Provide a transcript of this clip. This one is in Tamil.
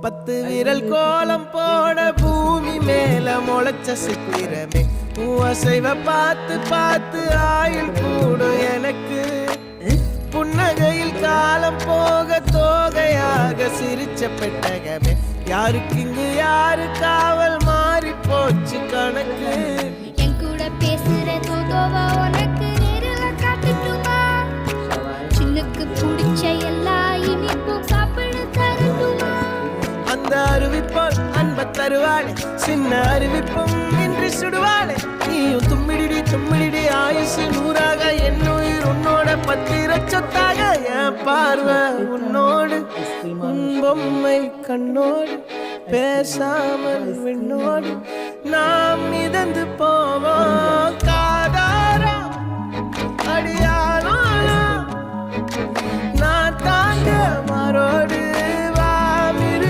10 விரல் கோலம் போட பூமி மேல முளைச்ச சித்திரமே அசைவ பார்த்து பார்த்து ஆயுள் கூடும் எனக்கு புன்னகையில் காலம் போக தோகையாக சிரிச்ச பெட்டகமே யாருக்கு இங்கு யாரு காவல் மாறி போச்சு கணக்கு என் கூட பேசுற தோதோவா உனக்கு நேரில் காட்டுட்டுமா சின்னுக்கு பிடிச்ச எல்லா இனிப்பும் சாப்பிட தரட்டுமா அந்த அறிவிப்பால் அன்ப தருவாளே சின்ன அறிவிப்பும் இன்றி சுடுவாளே நீயும் தும்மிடி ஆயுசு 100ஆக என் உயிர் உன்னோட 10 சொத்தாக என் பார்வை உன்னோடு உன் பொம்மை கண்ணோடு பேசாமல் விண்ணோடு நாம் மிதந்து போவோம்